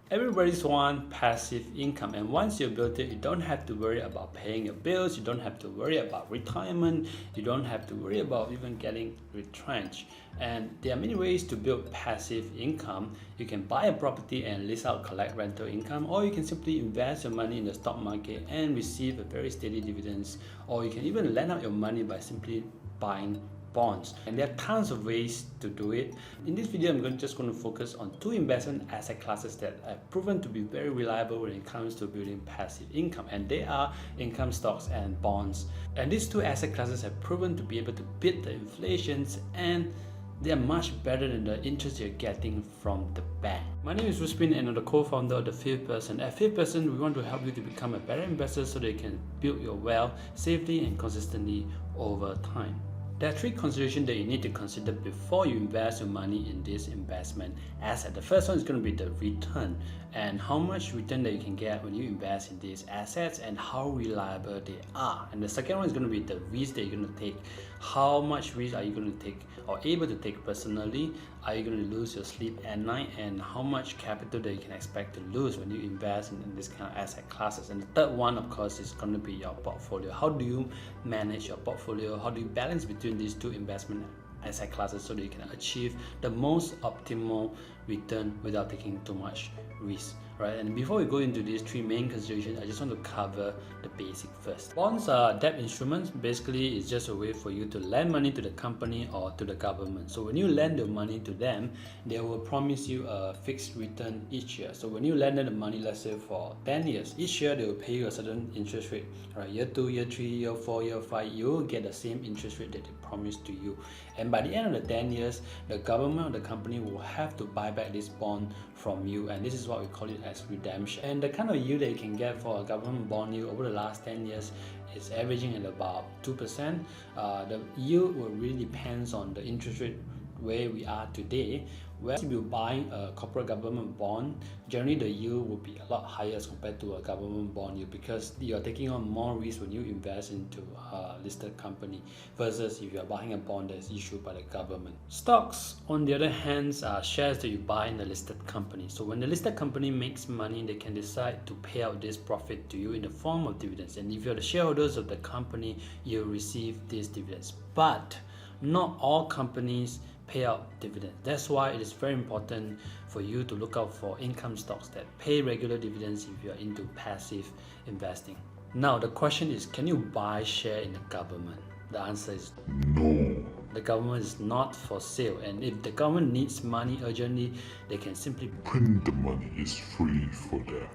Everybody's want passive income, and once you build it, you don't have to worry about paying your bills, you don't have to worry about retirement, you don't have to worry about even getting retrenched. And there are many ways to build passive income. You can buy a property and lease out, collect rental income, or you can simply invest your money in the stock market and receive a very steady dividends, or you can even lend out your money by simply buying bonds. And there are tons of ways to do it. In this video, I'm just going to focus on two investment asset classes that have proven to be very reliable when it comes to building passive income, and they are income stocks and bonds. And these two asset classes have proven to be able to beat the inflations, and they are much better than the interest you're getting from the bank. My name is Ruspin and I'm the co-founder of the Fifth Person. At Fifth Person, we want to help you to become a better investor so that you can build your wealth safely and consistently over time. There are three considerations that you need to consider before you invest your money in this investment asset. The first one is going to be the return, and how much return that you can get when you invest in these assets and how reliable they are. And the second one is going to be the risk that you're going to take. How much risk are you going to take or able to take personally? Are you going to lose your sleep at night? And how much capital that you can expect to lose when you invest in this kind of asset classes? And the third one, of course, is going to be your portfolio. How do you manage your portfolio? How do you balance between these two investment asset classes so that you can achieve the most optimal return without taking too much risk, right? And before we go into these three main considerations, I just want to cover the basic first. Bonds are debt instruments. Basically, it's just a way for you to lend money to the company or to the government. So when you lend the money to them, they will promise you a fixed return each year. So when you lend them the money, let's say for 10 years, each year they will pay you a certain interest rate, right? Year 2, year 3, year 4, year 5, you will get the same interest rate that they promised to you. And by the end of the 10 years, the government or the company will have to buy back this bond from you, and this is what we call it as redemption. And the kind of yield that you can get for a government bond yield over the last 10 years is averaging at about 2%. The yield will really depends on the interest rate where we are today. Whereas if you're buying a corporate government bond, generally the yield will be a lot higher as compared to a government bond yield, because you're taking on more risk when you invest into a listed company versus if you're buying a bond that's issued by the government. Stocks, on the other hand, are shares that you buy in the listed company. So when the listed company makes money, they can decide to pay out this profit to you in the form of dividends. And if you're the shareholders of the company, you'll receive these dividends. But not all companies pay out dividends. That's why it is very important for you to look out for income stocks that pay regular dividends if you're into passive investing. Now the question is, can you buy share in the government? The answer is no. The government is not for sale, and if the government needs money urgently, they can simply print the money. Is free for them.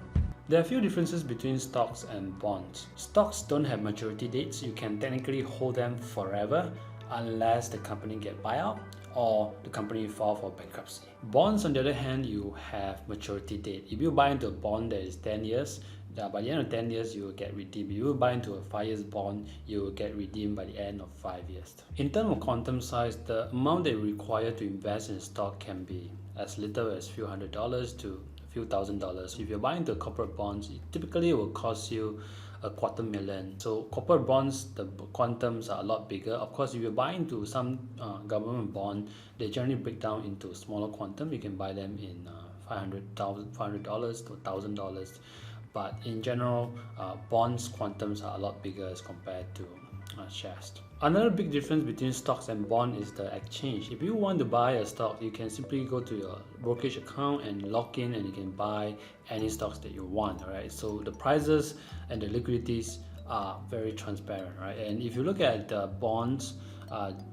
There are a few differences between stocks and bonds. Stocks don't have maturity dates. You can technically hold them forever unless the company get buyout or the company file for bankruptcy. Bonds, on the other hand, you have maturity date. If you buy into a bond that is 10 years, by the end of 10 years, you will get redeemed. If you buy into a 5 years bond, you will get redeemed by the end of 5 years. In terms of quantum size, the amount that you require to invest in stock can be as little as few $100s to a few $1,000s. If you're buying into corporate bonds, it typically will cost you $250,000. So corporate bonds, the quantums are a lot bigger. Of course, if you're buying into some government bond, they generally break down into smaller quantum. You can buy them in $500 to $1,000. But in general, bonds quantums are a lot bigger as compared to shares. Another big difference between stocks and bond is the exchange. If you want to buy a stock, you can simply go to your brokerage account and log in, and you can buy any stocks that you want, right? So the prices and the liquidities are very transparent, right? And if you look at the bonds,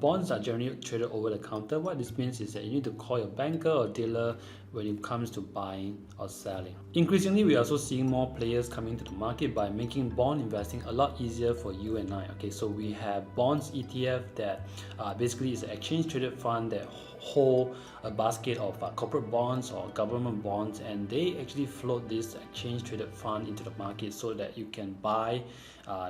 bonds are generally traded over the counter. What this means is that you need to call your banker or dealer when it comes to buying or selling. Increasingly, we are also seeing more players coming to the market by making bond investing a lot easier for you and I. Okay, so we have bonds ETF that basically is an exchange traded fund that hold a basket of corporate bonds or government bonds, and they actually float this exchange traded fund into the market so that you can buy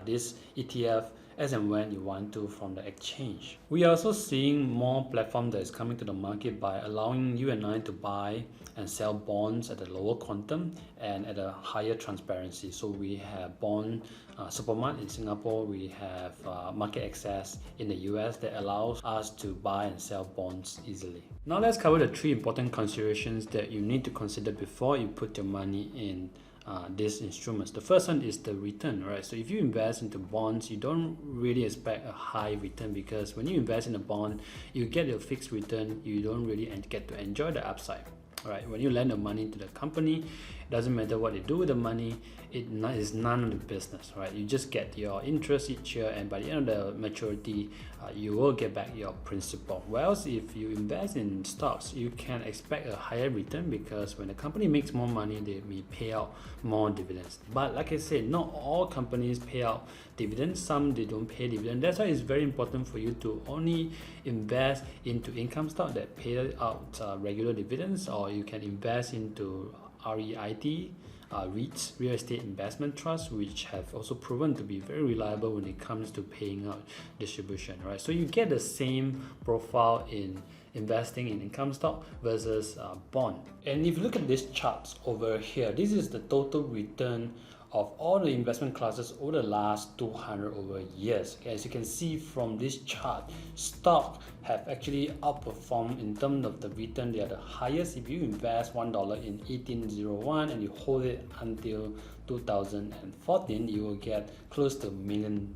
this ETF as and when you want to from the exchange. We are also seeing more platform that is coming to the market by allowing you and I to buy and sell bonds at a lower quantum and at a higher transparency. So we have bond supermart in Singapore, we have market access in the US that allows us to buy and sell bonds easily. Now let's cover the 3 important considerations that you need to consider before you put your money in these instruments. The first one is the return, right? So if you invest into bonds, you don't really expect a high return, because when you invest in a bond, you get a fixed return, you don't really get to enjoy the upside. Right, when you lend the money to the company, it doesn't matter what they do with the money, it is none of the business, right? You just get your interest each year, and by the end of the maturity, you will get back your principal. Whereas if you invest in stocks, you can expect a higher return, because when the company makes more money, they may pay out more dividends. But like I said, not all companies pay out dividends. Some they don't pay dividends. That's why it's very important for you to only invest into income stock that pay out regular dividends, or you can invest into REIT, REITs, real estate investment trusts, which have also proven to be very reliable when it comes to paying out distribution, right? So you get the same profile in investing in income stock versus bond. And if you look at these charts over here, this is the total return of all the investment classes over the last 200 over years. Okay, as you can see from this chart, stocks have actually outperformed in terms of the return. They are the highest. If you invest $1 in 1801 and you hold it until 2014, you will get close to $1 million.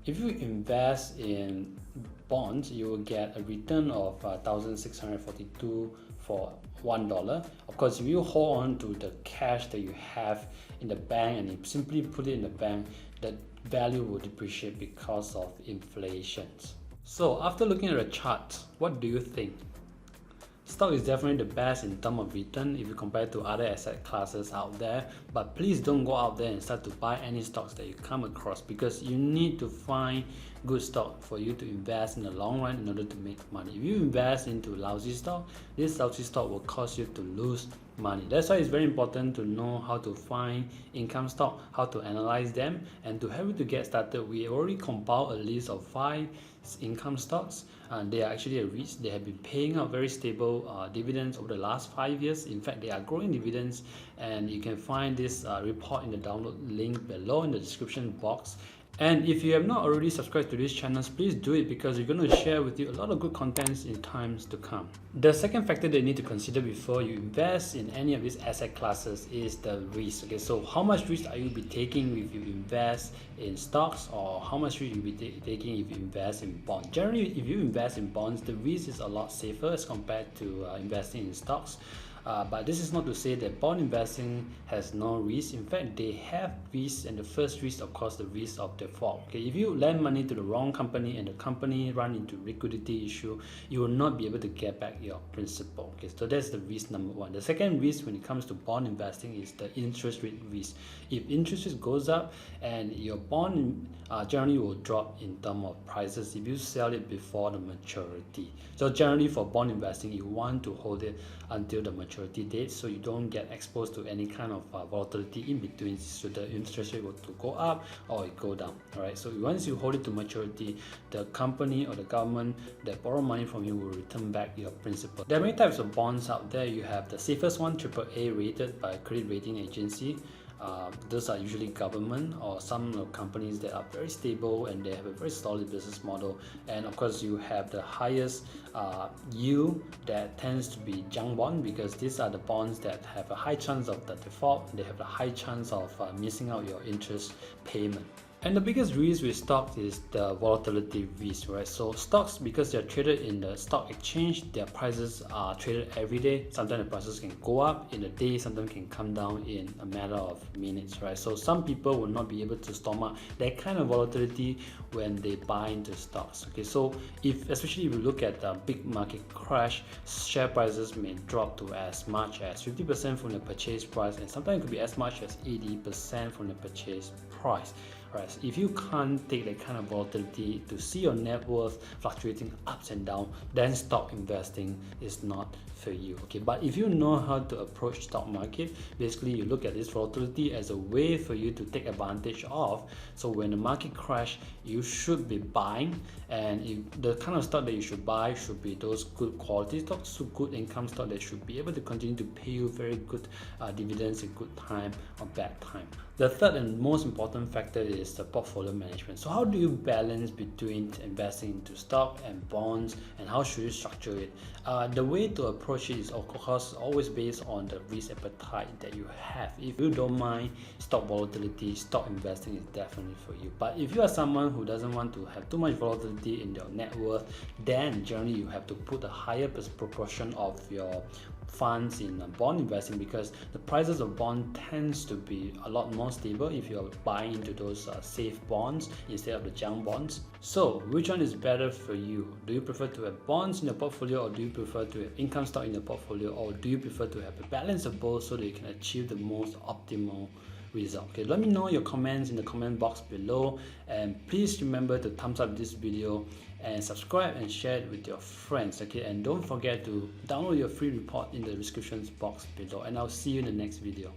If you invest in bonds, you will get a return of 1,642 for $1. Of course, if you hold on to the cash that you have in the bank and you simply put it in the bank, the value will depreciate because of inflation. So after looking at the chart, what do you think? Stock is definitely the best in terms of return if you compare to other asset classes out there, but please don't go out there and start to buy any stocks that you come across, because you need to find good stock for you to invest in the long run in order to make money. If you invest into lousy stock, this lousy stock will cause you to lose money. That's why it's very important to know how to find income stock, how to analyze them, and to help you to get started, we already compiled a list of 5 income stocks. They are actually a REIT. They have been paying out very stable dividends over the last 5 years. In fact, they are growing dividends, and you can find this report in the download link below in the description box. And if you have not already subscribed to these channels, please do it, because we're going to share with you a lot of good contents in times to come. The second factor that you need to consider before you invest in any of these asset classes is the risk. Okay, so how much risk are you be taking if you invest in stocks, or how much risk you be taking if you invest in bonds? Generally, if you invest in bonds, the risk is a lot safer as compared to investing in stocks. But this is not to say that bond investing has no risk. In fact, they have risks, and the first risk, of course, the risk of default. Okay, if you lend money to the wrong company and the company run into liquidity issue, you will not be able to get back your principal. Okay, so that's the risk number 1. The second risk when it comes to bond investing is the interest rate risk. If interest rate goes up, and your bond generally will drop in terms of prices if you sell it before the maturity. So generally for bond investing, you want to hold it until the maturity date, so you don't get exposed to any kind of volatility in between, so the interest rate will to go up or it go down. All right, so once you hold it to maturity, the company or the government that borrow money from you will return back your principal. There are many types of bonds out there. You have the safest one, AAA rated by a credit rating agency. Those are usually government or some companies that are very stable and they have a very solid business model. And of course, you have the highest yield that tends to be junk bond, because these are the bonds that have a high chance of the default. They have a high chance of missing out your interest payment. And the biggest risk with stocks is the volatility risk, right? So stocks, because they're traded in the stock exchange, their prices are traded every day. Sometimes the prices can go up in a day, sometimes can come down in a matter of minutes, right? So some people will not be able to stomach that kind of volatility when they buy into stocks. Okay, so especially if you look at the big market crash, share prices may drop to as much as 50% from the purchase price, and sometimes it could be as much as 80% from the purchase price. Right? If you can't take that kind of volatility to see your net worth fluctuating ups and down, then stock investing is not for you. Okay, but if you know how to approach stock market, basically you look at this volatility as a way for you to take advantage of. So when the market crash, you should be buying, and the kind of stock that you should buy should be those good quality stocks, so good income stock that should be able to continue to pay you very good dividends in good time or bad time. The third and most important factor is the portfolio management. So how do you balance between investing into stock and bonds, and how should you structure it? The way to approach it is of course always based on the risk appetite that you have. If you don't mind stock volatility, stock investing is definitely for you. But if you are someone who doesn't want to have too much volatility in your net worth, then generally you have to put a higher proportion of your funds in bond investing, because the prices of bond tends to be a lot more stable if you're buying into those safe bonds instead of the junk bonds. So which one is better for you? Do you prefer to have bonds in your portfolio, or do you prefer to have income stock in your portfolio, or do you prefer to have a balance of both so that you can achieve the most optimal result? Okay, let me know your comments in the comment box below, and please remember to thumbs up this video and subscribe and share it with your friends. Okay, and don't forget to download your free report in the description box below, and I'll see you in the next video.